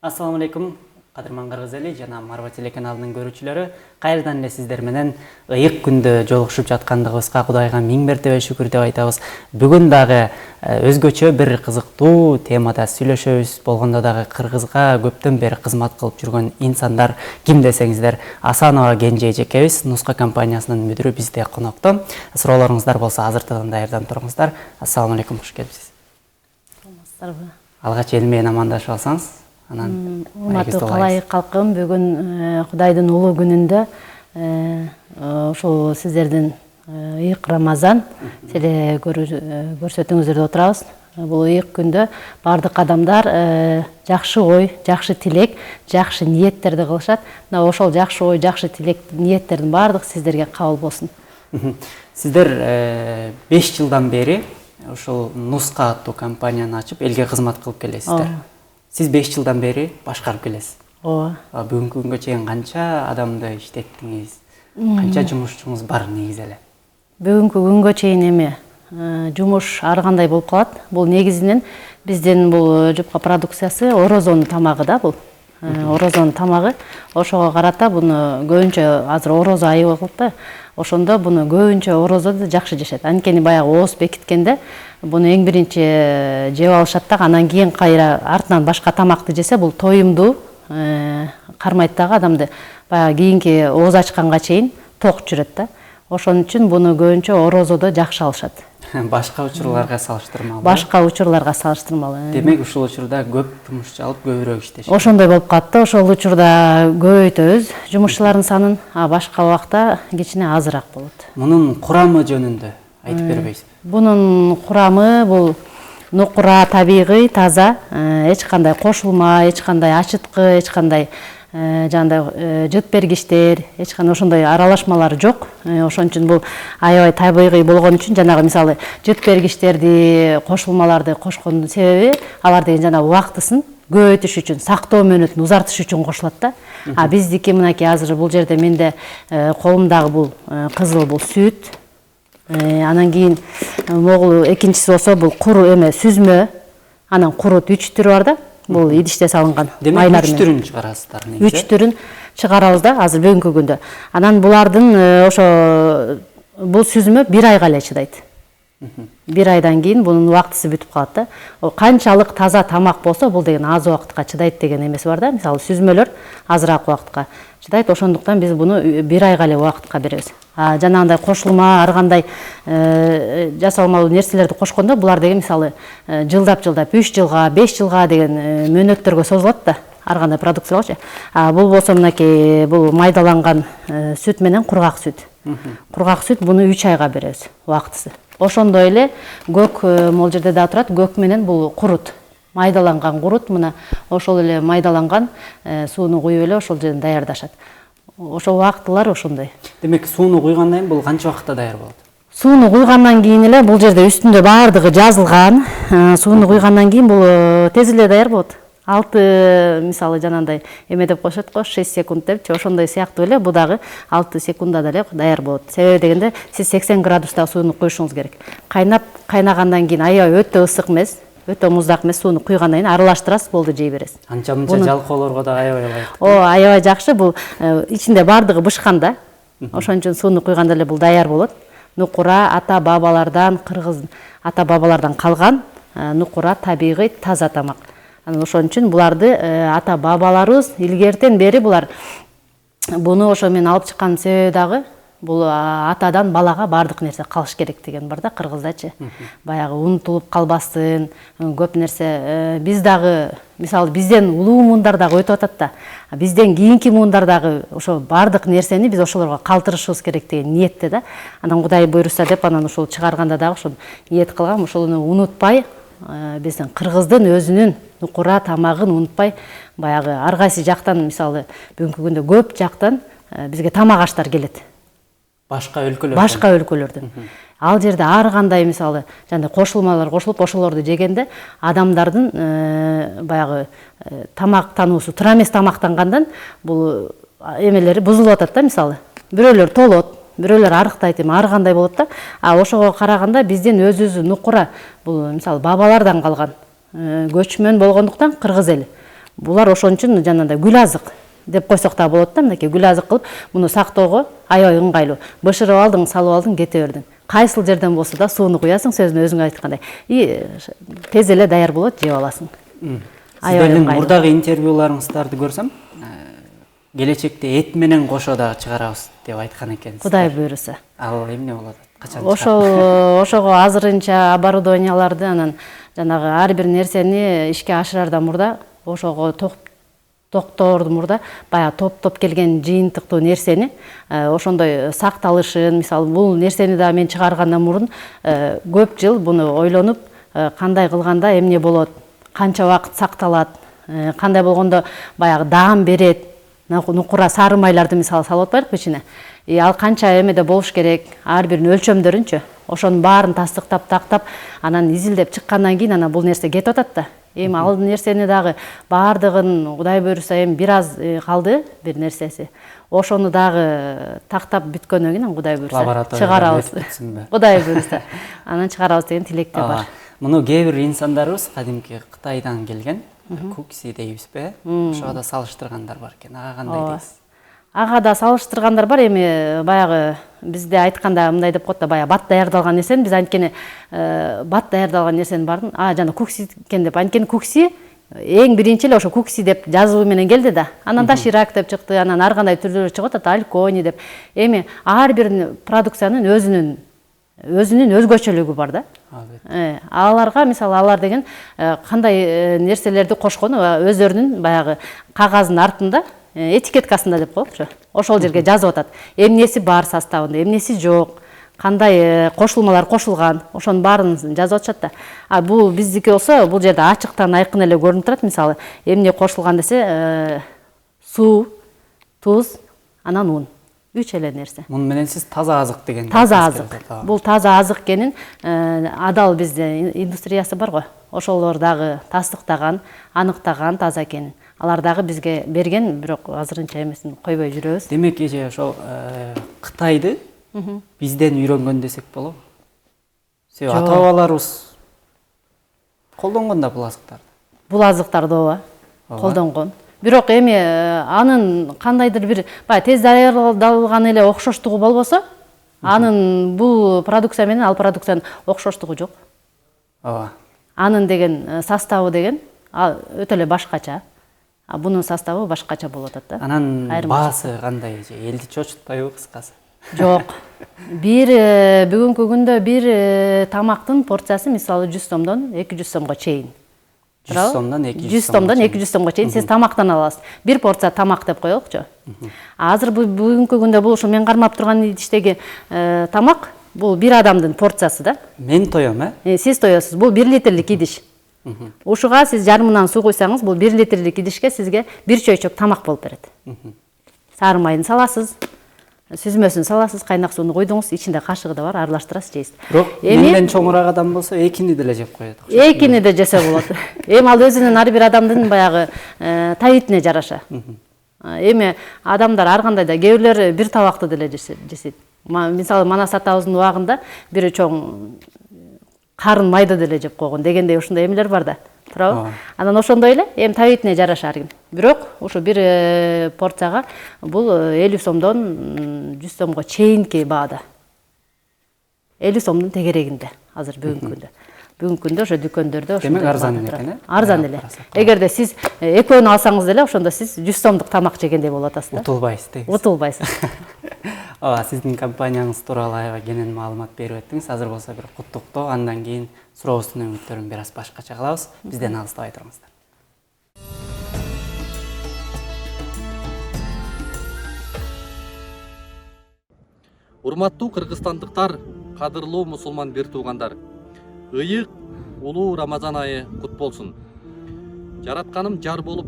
Assalamu alaikum, Кадырман Кыргызели жана Марва телеканалынын көрүүчүлөрү. Кайрадан эле сиздер менен ыйык күндө жолугушуп жаткандыгыбызга Кудайга миң мертебе шүкүр деп айтабыз. Бүгүн дагы өзгөчө бир кызыктуу темада сүйлөшөбүз. Болгондо дагы Кыргызга көптөн бери кызмат кылып жүргөн инсандар ким десеңиздер, Асанова Кенже эжекебиз, Нуска компаниясынын мүдүрү бизде конокто. Суроолоруңуздар болсо азыртадан даярданып туруңуздар. Ассаламу алейкум, кош келипсиз. Алгач эл менен амандашып алсаңыз. Урматтуу калай калкым, бүгүн Кудайдын улуу күнүндө ошол сиздердин ыйык Рамазан теле көрсөтүүңүздөрдө отурабыз. Бул ыйык күндө бардык адамдар жакшы ой, жакшы тилек, жакшы ниеттерди кылышат. Мына ошол жакшы ой, жакшы тилек, ниеттердин бардыгы сиздерге кабыл болсун. Сиздер 5 жылдан бери ошол Нуска аттуу компанияны ачып, элге кызмат кылып келесиздер. Сиз 5 жылдан бери башкарып келесиз. Ооба. Бүгүнкү күнгө чейин канча адамды иштеттиңиз? Канча жумушчуңуз бар негизи эле? Бүгүнкү күнгө чейин эми жумуш ар кандай болуп калат. Бул негизинен биздин бул жупка продукциясы орозонун тамагы да бул. Орозонун тамагы. Ошого карата буну көбүнчө азыр орозо айы болуп да. Ошондо буну көбүнчө орозодо жакшы жешет. Анткени баягы ооз бекиткенде буну эң биринчи жеп алышат да, анан кийин кайра артынан башка тамакты жесе бул тоюмдуу кармайт дагы адамды. Баягы кийинки ооз ачканга чейин ток жүрөт да. Ошон үчүн буну көбүнчө орозодо жакшы алышат. Башка учурларга салыштырмалуу. Башка учурларга салыштырмалуу. Демек ушул учурда көп жумушчу алып көбүрөөк иштешет. Ошондой болуп калат да. Ошол учурда көбөйтөбүз жумушчулардын санын, а башка убакта кичине азыраак болот. Мунун курамы жөнүндө айтып бербейсизби? Бунун курамы бул нукура табигый, таза, эч кандай кошулма, эч кандай ачыткы, эч кандай жандай жыт бергичтер, эч кандай ошондой аралашмалар жок. Ошон үчүн бул аябай табигый болгон үчүн жанагы мисалы жыт бергичтерди, кошулмаларды кошкондун себеби алар деген жана убактысын көбөйтүш үчүн, сактоо мөөнөтүн узартыш үчүн кошулат да. А биздики мынакей азыр бул жерде менде колумдагы бул кызыл бул сүт. Анан кийин могул экинчиси болсо бул куру эме сүзмө. Анан курут 3 түрү бар да. Бул идиште салынган майлар. Демек 3 түрүн чыгарасыздар негизи. 3 түрүн чыгарабыз да азыр бүгүнкү күндө. Анан булардын ошо бул сүзмө 1 айга эле чыдайт. 1 айдан кийин бунун убактысы бүтүп калат да. Канчалык таза тамак болсо бул деген аз убакытка чыдайт деген эмеси бар да. Мисалы сүзмөлөр азыраак убакытка чыдайт. Ошондуктан биз буну 1 айга эле убакытка беребиз. Жанагындай кошулма, ар кандай жасалмалуу нерселерди кошкондо булар деген мисалы жылдап 3 жылга, 5 жылга деген мөөнөттөргө созулат да. Ар кандай продукцияларчы. Бул болсо мынакей бул майдаланган сүт менен кургак сүт. Кургак сүт буну 3 айга беребиз убактысы. Ошондой эле көк могул жерде да турат, көк менен бул курут. Майдаланган курут, мына ошол эле майдаланган сууну куюп эле ошол жерден даярдашат. Ошол убактылар ошондой. Демек сууну куйгандан кийин бул канча убакытта даяр болот? Сууну куйгандан кийин эле бул жерде үстүндө баардыгы жазылган. Сууну куйгандан кийин бул тез эле даяр болот. 6 мисалы жанандай эме деп коюшат го 6 секунд депчи, ошондой сыяктуу эле бу дагы 6 секундада эле даяр болот. Себеби дегенде сиз 80 градуста сууну куюшуңуз керек. Кайнагандан кийин аябай өтө ысык эмес, өтө муздак эмес сууну куйгандан кийин аралаштырасыз, болду, жей бересиз. Анча-мынча жалкоолорго да аябай ылайык. Аябай жакшы, бул ичинде баардыгы бышкан да. Ошон үчүн сууну куйганда эле бул даяр болот. Нукура ата-бабалардан, кыргыз ата-бабалардан калган нукура табигый таза тамак. Ошон үчүн буларды ата-бабаларыбыз илгертен бери булар буну ошо мен алып чыккан себеби дагы бул атадан балага бардык нерсе калыш керек деген бар да кыргыздачы. Баягы унутулуп калбасын, көп нерсе. Биз дагы мисалы бизден улуу муундар дагы өтүп атат да. Бизден кийинки муундар дагы ошо бардык нерсени биз ошолорго калтырышыбыз керек деген ниетте да. Анан Кудай буйруса деп анан ошол чыгарганда дагы ошо ниет кылгам, ошону унутпай, биздин кыргыздын өзүнүн нукура тамагын унутпай, баягы ар кайсы жактан мисалы бүгүнкү күндө көп жактан бизге тамак аштар келет. Башка өлкөлөрдөн. Башка өлкөлөрдөн. Ал жерде ар кандай мисалы жандай кошулмалар кошулуп ошолорду жегенде адамдардын баягы тамактануусу туура эмес тамактангандан бул эмелери бузулуп атат да мисалы. Бирөөлөр толот, бирөөлөр арыктайт, ар кандай болот да. Ошого караганда биздин өзүбүздүн нукура бул мисалы бабалардан калган көчмөн болгондуктан кыргыз эли. булар ошон үчүн жанагындай гүл азык деп койсок да болот да. Мынакей гүл азык кылып муну сактоого аябай ыңгайлуу. Бышырып алдың, салып алдың, кете бердиң. Кайсыл жерден болсо да сууну куясың, сөзүн өзүң айткандай. И тез эле даяр болот, жеп аласың. Сиздердин мурдагы интервьюларыңыздарды көрсөм, келечекте эт менен кошо да чыгарабыз деп айткан экенсиз. Кудай буйруса. Ал эмне болот? Качан Ошого азырынча оборудованияларды анан жанагы ар бир нерсени ишке ашырардан мурда, ошого токторду мурда баягы топ келген жыйынтыктуу нерсени ошондой сакталышын, мисалы бул нерсени да мен чыгаргандан мурун көп жыл буну ойлонуп, кандай кылганда эмне болот, канча убакыт сакталат, кандай болгондо баягы даам берет, нукура сары майларды мисалы салып атпайбы ичине. Ал канча эмеде болуш керек, ар биринин өлчөмдөрүнчү. Ошонун баарын тастыктап, тактап, анан изилдеп чыккандан кийин анан бул нерсе кетип атат да. Эми ал нерсени дагы баардыгын Кудай буйруса эми бир аз калды бир нерсеси. Ошону дагы тактап бүткөндөн кийин Кудай буйруса чыгарабыз. Кудай буйруса. Анан чыгарабыз деген тилекте бар. Муну кээ бир инсандарыбыз кадимки Кытайдан келген, кукси дейбизби? Ошого да салыштыргандар бар экен. Ага кандай дейсиз? Ага да салыштыргандар бар. Эми баягы бизде айтканда мындай деп коет да, баягы бат даярдалган нерсени биз анткени бат даярдалган нерсени бардын, жана кукси экен деп. Анткени кукси эң биринчи эле ошо кукси деп жазуу менен келди да. Анан да ширак деп чыкты, анан ар кандай түрлөрү чыгып атат, алькони деп. Эми ар бир продукциянын өзүнүн өзгөчөлүгү бар да. Аларга мисалы алар деген кандай нерселерди кошкону өздөрүнүн баягы кагаздын артында этикеткасында деп коелучу. Ошол жерге жазып атат. Эмнеси бар составында, эмнеси жок, кандай кошулмалар кошулган, ошонун баарын жазып атышат да. Бул биздики болсо, бул жерде ачыктан айкын эле көрүнүп турат. Мисалы, эмне кошулган десе, суу, туз, анан ун. 3 эле нерсе. Муну менен сиз таза азык деген. Таза азык. Бул таза азык экенин адал бизде индустриясы бар го. Ошолор дагы тастыктаган, аныктаган таза экенин. Алар дагы бизге берген, бирок азырынча эмесин койбой жүрөбүз. Демек, эже ошол Кытайды бизден үйрөнгөн десек болобу? Себеби ата-бабаларыбыз колдонгон да бул азыктарды. Бул азыктарды ооба, колдонгон. Бирок эми анын кандайдыр бир баягы тез даярдалган эле окшоштугу болбосо, анын бул продукция менен ал продукциянын окшоштугу жок. Ооба. Анын деген составы деген өтө эле башкача. Бунун составы башкача болуп атат да. Анан баасы кандай же? Элди чочутпайбы кыскасы? Жок. Бүгүнкү күндө бир тамактын порциясы мисалы 100 сомдон 200 сомго чейин. 100 сомдон 200 сомдон 200 сомго чейин сиз тамактан аласыз. Бир порция тамак деп коелукчу. Азыр бүгүнкү күндө бул ушу мен кармап турган идиштеги тамак, бул бир адамдын порциясы да. Мен тоем, Сиз тоесуз. Бул 1 литрлик идиш. Ушуга сиз жарымынан суу куйсаңыз, бул 1 литрлик идишке сизге бир чөйчөк тамак болуп берет. Сары майын саласыз, сүзмөсүн саласыз, кайнак сууну куйдуңуз, ичинде кашыгы да бар, аралаштырасыз, жейсиз. Бирок менден чоңураак адам болсо экини деле жеп коет. Экини да жесе болот. Эми ал өзүнүн ар бир адамдын баягы табитине жараша. Эми адамдар ар кандай да, кээ бирлер бир табакты деле жесет. Мисалы Манас атабыздын убагында бир чоң карын майды деле жеп койгон дегендей ушундай эмелер бар да. Туурабы? Анан ошондой эле эми табитине жараша ар ким. Бирок ушу бир порцияга бул 50 сомдон 100 сомго чейинки баада. 50 сомдун тегерегинде азыр бүгүнкү күндө. Бүгүнкү күндө ошо дүкөндөрдө ошо. Демек арзан экен, Арзан эле. Эгерде сиз экөөнү алсаңыз деле ошондо сиз 100 сомдук тамак жегендей болуп атасыз да. Утулбайсыз дейсиз. Утулбайсыз. Сиздин компанияңыз тууралуу аябай кенен маалымат берип өттүңүз. Азыр болсо бир куттуктоо, андан кийин сурообуздун өңүттөрүн бир аз башкача кылабыз. Бизден алыстабай туруңуздар. Урматтуу кыргызстандыктар, кадырлуу мусулман бир туугандар. Ыйык улуу Рамазан айы кут болсун. Жаратканым жар болуп,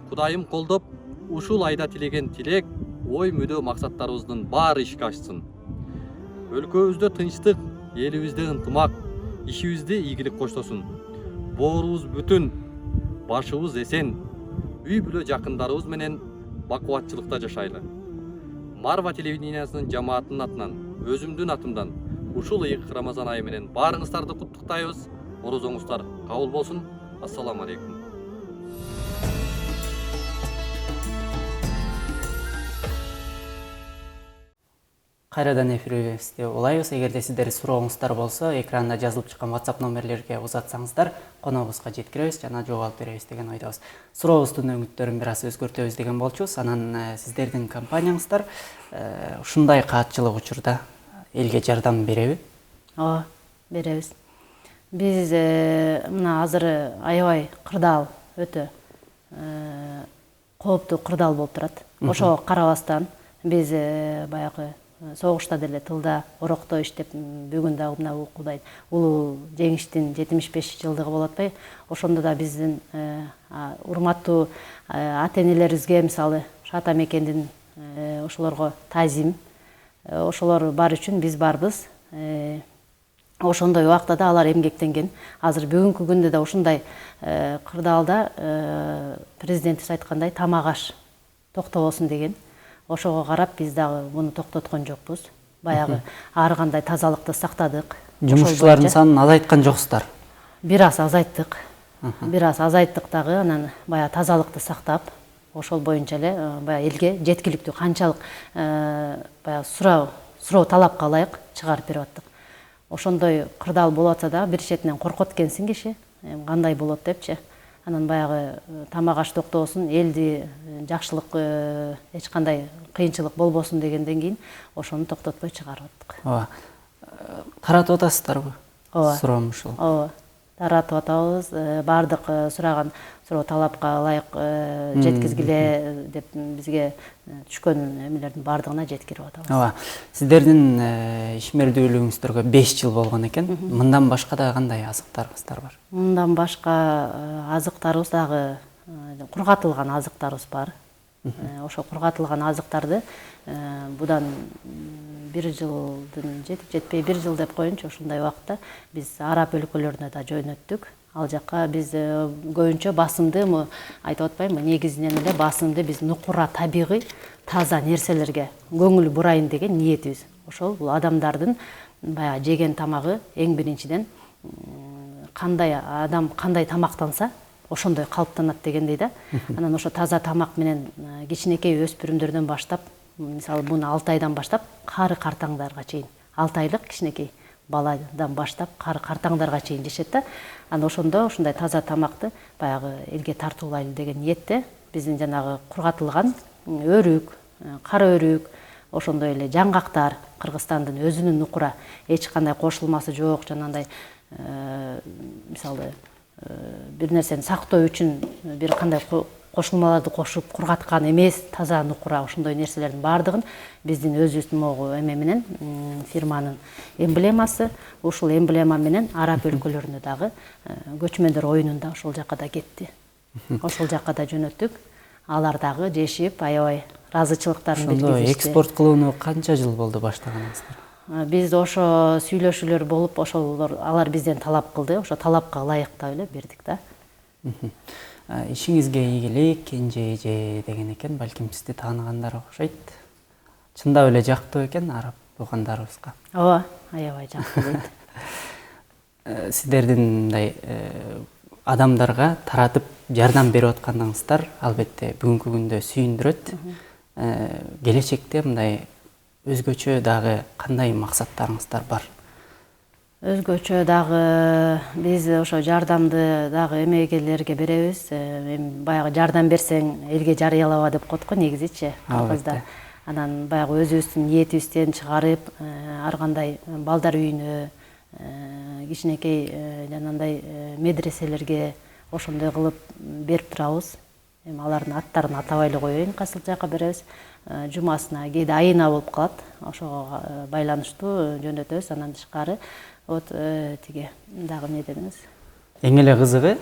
Кудайым колдоп, ушул айда тилеген тилек, ой мүдө максаттарыбыздын баары ишке ашсын. Өлкөбүздө тынчтык, элибизде ынтымак, ишибизде ийгилик коштосун. Боорубуз бүтүн, башыбыз эсен, үй бүлө жакындарыбыз менен бакубатчылыкта жашайлы. Марва телевидениясынын жамаатынын атынан, өзүмдүн атымдан ушул ыйык Рамазан айы менен баарыңыздарды куттуктайбыз. Орозоңуздар кабыл болсун. Ассаламу алейкум. кайрадан эфирибизде улайбыз. Эгерде сиздердин сурооңуздар болсо, экранда жазылып чыккан WhatsApp номерлерге узатсаңыздар, коногубузга жеткиребиз жана жооп алып беребиз деген ойдобуз. Сурообуздун өңүттөрүн бир аз өзгөртөбүз деген болчубуз. Анан сиздердин компанияңыздар ушундай каатчылык учурда элге жардам береби? Ооба, беребиз. Биз мына азыр аябай кырдаал, өтө кооптуу кырдаал болуп турат. Ошого карабастан биз баягы согушта деле тылда орокто иштеп, бүгүн дагы мына укудай улуу жеңиштин 75 жылдыгы болуп атпайбы? Ошондо да биздин урматтуу ата-энелерибизге, мисалы Шата Мекендин ошолорго тазим, ошолор бар үчүн биз барбыз. Ошондой убакта да алар эмгектенген. Азыр бүгүнкү күндө да ушундай кырдаалда президентибиз айткандай тамак аш токтобосун деген. Ошого карап биз дагы муну токтоткон жокпуз. Баягы ар кандай тазалыкты сактадык. Жумушчулардын санын азайткан жоксуздар? Бир аз азайттык. Бир аз азайттык дагы, анан баягы тазалыкты сактап, ошол боюнча эле баягы элге жеткиликтүү канчалык баягы суроо талапка ылайык чыгарып берип аттык. Ошондой кырдаал болуп атса да бир четинен коркот экенсиң киши, кандай болот депчи. Анан баягы тамак аш токтобосун, элди жакшылык, эч кандай кыйынчылык болбосун дегенден кийин ошону токтотпой чыгарып аттык. Ооба. Таратып атасыздарбы? Ооба. Суроом ушул. Ооба. Таратып атабыз. Бардык сураган суроо талапка ылайык жеткизгиле деп бизге түшкөн эмелердин бардыгына жеткирип атабыз. Ооба. Сиздердин ишмердүүлүгүңүздөргө 5 жыл болгон экен. Мындан башка да кандай азыктарыңыздар бар? Мындан башка азыктарыбыз дагы кургатылган азыктарыбыз бар. Ошо кургатылган азыктарды будан 1 жылдын жетпей 1 жыл деп коеюнчу, ушундай убакытта биз араб өлкөлөрүнө да жөнөттүк. Ал жакка биз көбүнчө басымды айтып атпаймынбы, негизинен эле басымды биз нукура табигый таза нерселерге көңүл бурайын деген ниетибиз. Ошол бул адамдардын баягы жеген тамагы эң биринчиден кандай адам кандай тамактанса ошондой калыптанат дегендей да. Анан ошо таза тамак менен кичинекей өспүрүмдөрдөн баштап, мисалы буну 6 айдан баштап кары картаңдарга чейин, 6 айлык кичинекей баладан баштап кары картаңдарга чейин жешет да. Анан ошондо ушундай таза тамакты баягы элге тартуулайлы деген ниетте биздин жанагы кургатылган өрүк, кара өрүк, ошондой эле жаңгактар, Кыргызстандын өзүнүн нукура эч кандай кошулмасы жок, жанагындай мисалы бир нерсени сактоо үчүн бир кандай кошулмаларды кошуп кургаткан эмес, таза нукура ошондой нерселердин бардыгын биздин өзүбүздүн могу эме менен фирманын эмблемасы, ушул эмблема менен араб өлкөлөрүнө дагы көчмөндөр оюнунда ошол жака да кетти. Ошол жака да жөнөттүк. Алар дагы жешип, аябай ыраазычылыктарын билдиришти. Экспорт кылууну канча жыл болду баштаганыңыздар? Биз ошо сүйлөшүүлөр болуп, алар бизден талап кылды, ошо талапка ылайыктап эле бердик да. Ишиңизге ийгилик, кенже эже деген экен, балким сизди тааныгандар окшойт. Чындап эле жактуу экен араб туугандарыбызга. Ооба, аябай жактуу дейт. Сиздердин мындай адамдарга таратып жардам берип аткандыгыңыздар албетте бүгүнкү күндө сүйүндүрөт. Келечекте мындай өзгөчө дагы кандай максаттарыңыздар бар? Өзгөчө дагы биз ошо жардамды дагы эмегелерге беребиз. Баягы жардам берсең элге жарыялаба деп коет го негизичи Кыргызда. Анан баягы өзүбүздүн ниетибизден чыгарып, ар кандай балдар үйүнө, кичинекей жанагындай медреселерге ошондой кылып берип турабыз. Эми алардын аттарын атабай эле коеюн, кайсыл жака беребиз. Жумасына, кээде айына болуп калат. Ошого байланыштуу жөнөтөбүз. Анан тышкары вот тиги дагы эмне дедиңиз? Эң эле кызыгы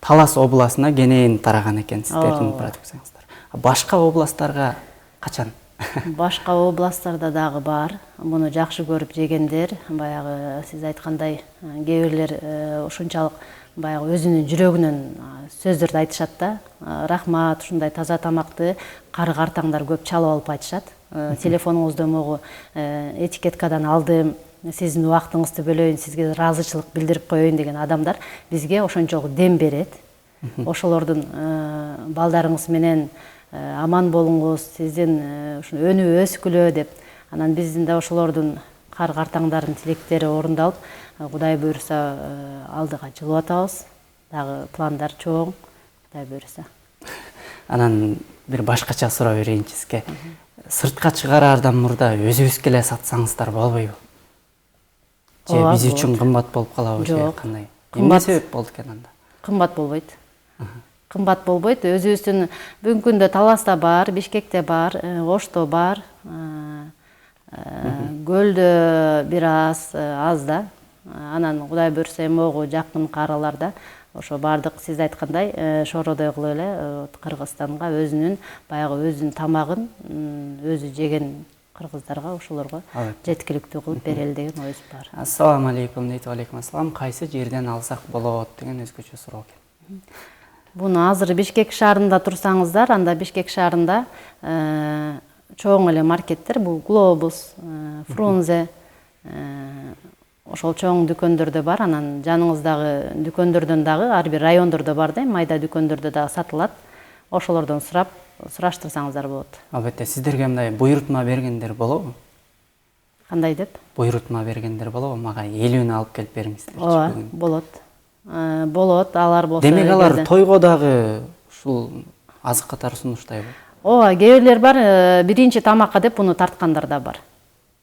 Талас областына кенен тараган экен сиздердин продукцияңыздар. Башка областтарга качан? Башка областтарда дагы бар. Муну жакшы көрүп жегендер, баягы сиз айткандай кээ бирлер ушунчалык баягы өзүнүн жүрөгүнөн сөздөрдү айтышат да. Рахмат, ушундай таза тамакты кары картаңдар көп чалып алып айтышат. Телефонуңузду могу этикеткадан алдым, сиздин убактыңызды бөлөйүн, сизге ыраазычылык билдирип коеюн деген адамдар бизге ошончолук дем берет. Ошолордун балдарыңыз менен аман болуңуз, сиздин ушун өнүп өскүлө деп. Анан биздин да ошолордун кар картаңдардын тилектери орундалып, Кудай буйруса алдыга жылып атабыз. Дагы пландар чоң, Кудай буйруса. Анан бир башкача суроо берейинчи сизге. Сыртка чыгараардан мурда өзүбүзгө эле сатсаңыздар болбойбу? Же биз үчүн кымбат болуп калабы же кандай? Эмне себеп болду экен анда? Кымбат болбойт. Кымбат болбойт. Өзүбүздүн бүгүнкү күндө Таласта бар, Бишкекте бар, Ошто бар, Көлдө бир аз да. Анан Кудай буйруса могу жакын араларда ошо бардык сиз айткандай шородой кылып эле Кыргызстанга өзүнүн баягы өзүнүн тамагын өзү жеген кыргыздарга ошолорго жеткиликтүү кылып берели деген оюбуз бар. Ассаламу алейкум дейт. Алейкум ассалам. Кайсы жерден алсак болот деген өзгөчө суроо экен. Буну азыр Бишкек шаарында турсаңыздар, анда Бишкек шаарында чоң эле маркеттер, бул Глобус, Фрунзе, ошол чоң дүкөндөрдө бар. Анан жаныңыздагы дүкөндөрдөн дагы ар бир райондордо бар да, майда дүкөндөрдө дагы сатылат. Ошолордон сураштырсаңыздар болот. Албетте, сиздерге мындай буйрутма бергендер болобу? Кандай деп? Буйрутма бергендер болобу? Мага элүүнү алып келип бериңиздерчи Ооба, бүгүн. болот. Болот, алар болсо. Демек алар тойго дагы ушул азык катары сунуштайбы? Ооба, кээ бирлер бар, биринчи тамакка деп буну тарткандар да бар.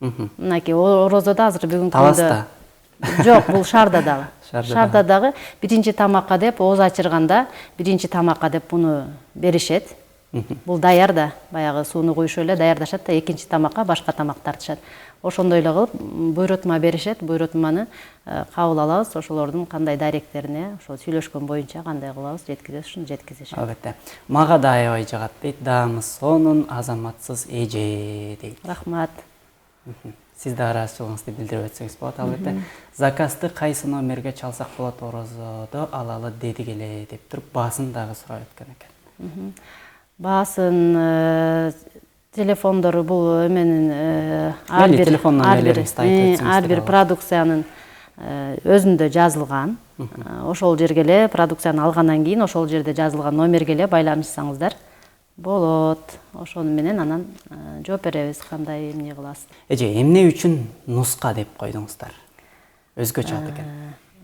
Мынакей Орозодо азыр бүгүнкү Таласта? Жок, бул шаарда дагы. Шаарда дагы биринчи тамакка деп ооз ачырганда биринчи тамакка деп буну беришет. Бул даяр да, баягы сууну куюшуп эле даярдашат да, экинчи тамакка башка тамак тартышат. Ошондой эле кылып буйрутма беришет, буйрутманы кабыл алабыз, ошолордун кандай даректерине, ошол сүйлөшкөн боюнча кандай кылабыз, жеткизебиз, ушуну жеткизишет. Албетте. Мага да аябай жагат дейт. Даамы сонун, азаматсыз эже дейт. Рахмат. Сиз да ыраазычылыгыңызды билдирип өтсөңүз болот. Албетте. Заказды кайсы номерге чалсак болот Орозодо алалы дедик эле деп туруп баасын дагы сурап өткөн экен. Баасын телефондору бул эменин ар бир продукциянын өзүндө жазылган. Ошол жерге эле продукцияны алгандан кийин ошол жерде жазылган номерге эле байланышсаңыздар болот. Ошону менен анан жооп беребиз, кандай эмне кыласыз. Эже, эмне үчүн нуска деп койдуңуздар? Өзгөчө ат экен.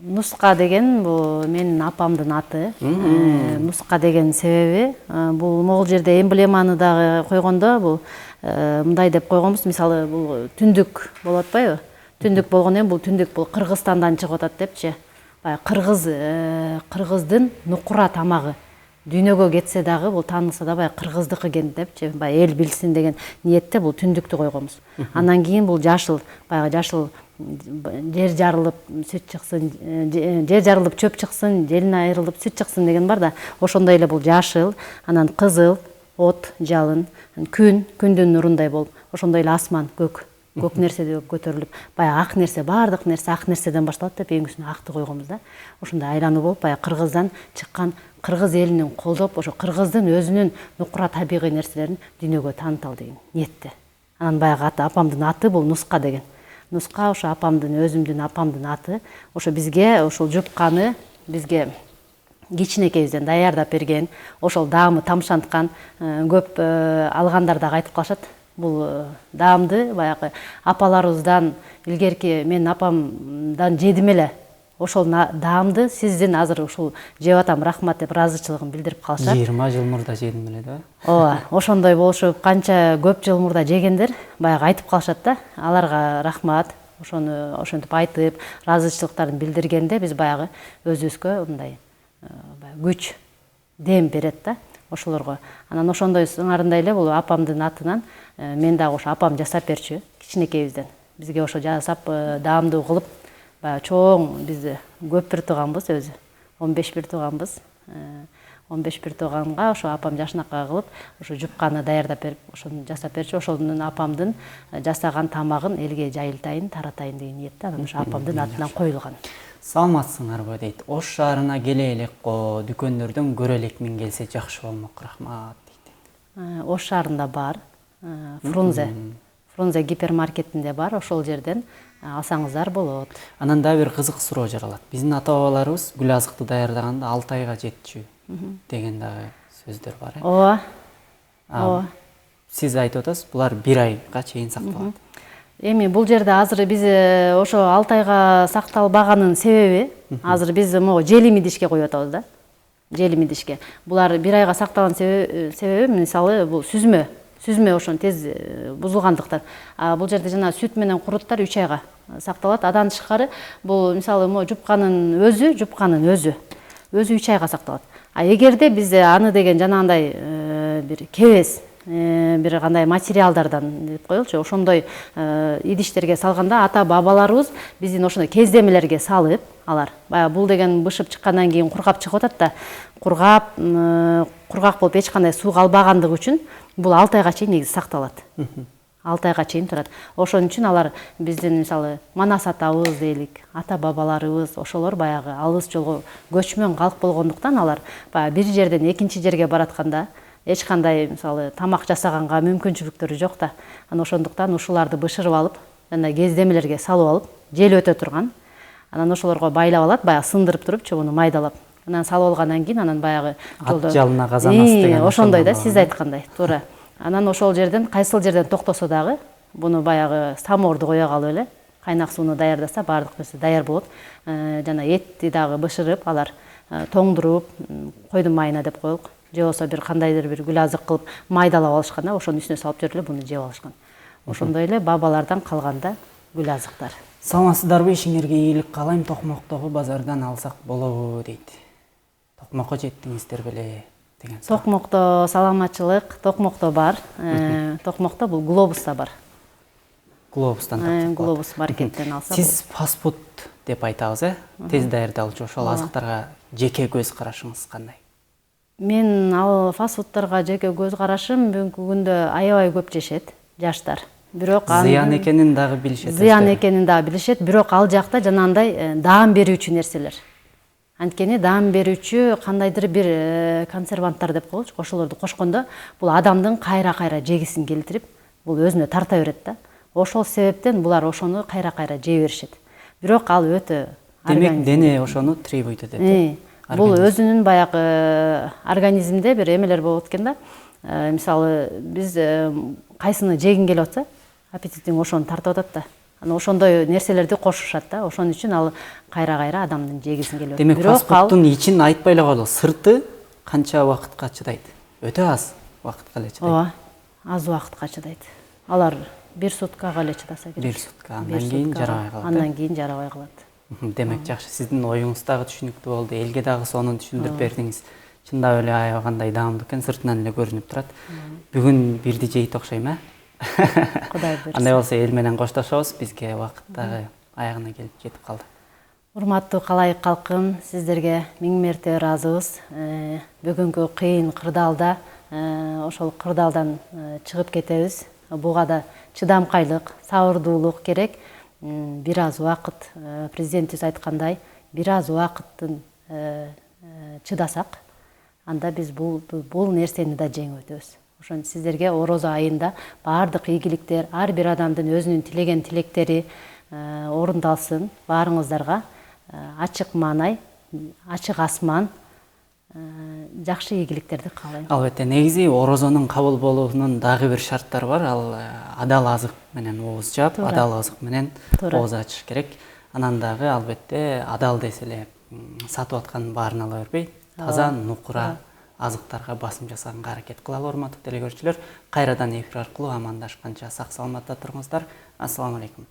Нуска деген бул менин апамдын аты. Нуска деген себеби бул могул жерде эмблеманы дагы койгондо бул мындай деп койгонбуз. Мисалы бул түндүк болуп атпайбы? Түндүк болгондон кийин бул түндүк бул Кыргызстандан чыгып атат депчи. Баягы кыргыздын нукура тамагы. Дүйнөгө кетсе дагы бул таанылса да баягы кыргыздыкы экен депчи, баягы эл билсин деген ниетте бул түндүктү койгонбуз. Андан кийин бул жашыл, баягы жашыл жер жарылып сүт чыксын, жер жарылып чөп чыксын, желин айрылып сүт чыксын деген бар да. Ошондой эле бул жашыл, анан кызыл, от, жалын, күндүн нурундай болуп, ошондой эле асман, көк нерседе көтөрүлүп, баягы ак нерсе, баардык нерсе ак нерседен башталат деп эң үстүнө акты койгонбуз да. Ошондой айлануу болуп, баягы Кыргыздан чыккан, кыргыз элинин колдоп, ошо кыргыздын өзүнүн нукура табигый нерселерин дүйнөгө тааныталы деген ниетте. Анан баягы апамдын аты бул Нуска деген. Нуска ошо өзүмдүн апамдын аты. Ошо бизге ушул жупканы бизге кичинекейибизден даярдап берген, ошол даамы тамшанткан, көп алгандар дагы айтып калышат. Бул даамды баягы апаларыбыздан илгерки менин апамдан жедим эле. Ошол даамды сиздин азыр ушул жеп атам, рахмат деп ыраазычылыгын билдирип калышат. 20 жыл мурда жедим эле да? Ооба, ошондой болушуп, канча көп жыл мурда жегендер баягы айтып калышат да. Аларга рахмат. Ошону ошентип айтып, ыраазычылыктарын билдиргенде биз баягы өзүбүзгө мындай күч, дем берет да ошолорго. Анан ошондой сыңарындай эле бул апамдын атынан мен дагы ошо апам жасап берчү кичинекейибизден. Бизге ошо жасап даамдуу кылып, баягы чоң биз көп бир тууганбыз өзү. 15 бир тууганбыз. 15 бир тууганга ошо апам жашынакай кылып, ошо жупканы даярдап берип, ошону жасап берчү. Ошонун апамдын жасаган тамагын элге жайылтайын, таратайын деген ниетте анан ошо апамдын атынан коюлган. Саламатсыңарбы дейт. Ош шаарына келе элек го, дүкөндөрдөн көрө элекмин, келсе жакшы болмок, рахмат дейт. Ош шаарында бар. Фрунзе гипермаркетинде бар, ошол жерден алсаңыздар болот. Анан да бир кызык суроо жаралат. Биздин ата-бабаларыбыз гүл азыкты даярдаганда 6 айга жетчү деген дагы сөздөр бар. Ооба. ооба. Сиз айтып атасыз, булар 1 айга чейин сакталат. Эми бул жерде азыр биз ошо 6 айга сакталбаганын себеби азыр биз могу желим идишке коюп атабыз да. Желим идишке. Булар 1 айга сакталган себеби мисалы бул сүзмө ошон тез бузулгандыктан. Бул жерде жана сүт менен куруттар 3 айга сакталат. Адан тышкары бул мисалы жупканын өзү 3 айга сакталат. Эгерде биз аны деген жанагындай бир кебес бир кандай материалдардан деп коелучу, ошондой идиштерге салганда ата бабаларыбыз биздин ошондой кездемелерге салып, алар баягы бул деген бышып чыккандан кийин кургап чыгып атат да, кургак болуп эч кандай суу калбагандыгы үчүн бул 6 айга чейин негизи сакталат. 6 айга чейин турат. Ошон үчүн алар биздин мисалы Манас атабыз дейлик, ата бабаларыбыз ошолор баягы алыс жолго көчмөн калк болгондуктан алар баягы бир жерден экинчи жерге баратканда эч кандай мисалы тамак жасаганга мүмкүнчүлүктөрү жок да. Анан ошондуктан ушуларды бышырып алып, жана кездемелерге салып алып, жел өтө турган. Анан ошолорго байлап алат, баягы сындырып турупчу муну майдалап. Анан салып алгандан кийин анан баягы ат жалына казанас деген ошондой да, сиз айткандай, туура. Анан ошол жерден кайсыл жерден токтосо дагы буну баягы самоорду кое калып эле кайнак сууну даярдаса баардык нерсе даяр болот. Жана этти дагы бышырып, алар тоңдуруп, койдун майына деп коелук. Же болбосо бир кандайдыр бир гүл азык кылып майдалап алышкан, ошонун үстүнө салып жиберип эле буну жеп алышкан. Ошондой эле бабалардан калганда гүл азыктар. Саламатсыздарбы, ишиңерге ийгилик каалайм. Токмоктогу базардан алсак болобу дейт. Токмокко жеттиңиздер беле деген. Токмокто саламатчылык, Токмокто бар. Токмокто бул Глобуста бар. Глобустан тапсак. Глобус маркеттен алсак. Сиз фастфуд деп айтабыз, тез даярдалчу ошол азыктарга жеке көз карашыңыз кандай? Мен ал фастфудтарга жеке көз карашым бүгүнкү күндө аябай көп жешет жаштар. Бирок зыян экенин дагы билишет. Зыян экенин дагы билишет, бирок ал жакта жанагындай даам берүүчү нерселер. Анткени даам берүүчү кандайдыр бир консерванттар деп коелучу, ошолорду кошкондо бул адамдын кайра-кайра жегисин келтирип, бул өзүнө тарта берет да. Ошол себептен булар ошону кайра-кайра жей беришет. Бирок ал өтө демек дене ошону требуйт этет. Бул өзүнүн баягы организмде бир эмелер болот экен да. Мисалы биз кайсыны жегин келип атса, аппетитиң ошону тартып атат да. Анан ошондой нерселерди кошушат да. Ошон үчүн ал кайра-кайра адамдын жегисин келип атат. Демек фастфудтун ичин айтпай эле коелу, сырты канча убакытка чыдайт? Өтө аз убакытка эле чыдайт. Ооба, аз убакытка чыдайт. Алар 1 суткага эле чыдаса керек. 1 сутка, андан кийин жарабай калат. Андан кийин жарабай калат. Демек жакшы, сиздин оюңуз дагы түшүнүктүү болду. Элге дагы сонун түшүндүрүп бердиңиз. Чындап эле аябагандай даамдуу экен, сыртынан эле көрүнүп турат. Бүгүн бирди жейт окшойм, Кудай берсин. Андай болсо эл менен коштошобуз, бизге убакыт дагы аягына келип жетип калды. Урматтуу калайык калкым, сиздерге миң мерте ыраазыбыз. Бүгүнкү кыйын кырдаалда ошол кырдаалдан чыгып кетебиз. Буга да чыдамкайлык, сабырдуулук керек. Бир аз убакыт, президентибиз айткандай, бир аз убакыттын чыдасак, анда биз бул нерсени да жеңип өтөбүз. Ошон сиздерге орозо айында баардык ийгиликтер, ар бир адамдын өзүнүн тилеген тилектери орундалсын. Баарыңыздарга ачык маанай, ачык асман, жакшы ийгиликтерди каалайм. Албетте, негизи орозонун кабыл болуунун дагы бир шарттары бар. Ал адал азык менен ооз жаап, адал азык менен ооз ачыш керек. Анан дагы албетте адал десе эле сатып атканын баарын ала бербей, таза, нукура азыктарга басым жасаганга аракет кылалы. Урматтуу телекөрүүчүлөр, кайрадан эфир аркылуу амандашканча сак саламатта туруңуздар. Ассаламу алейкум.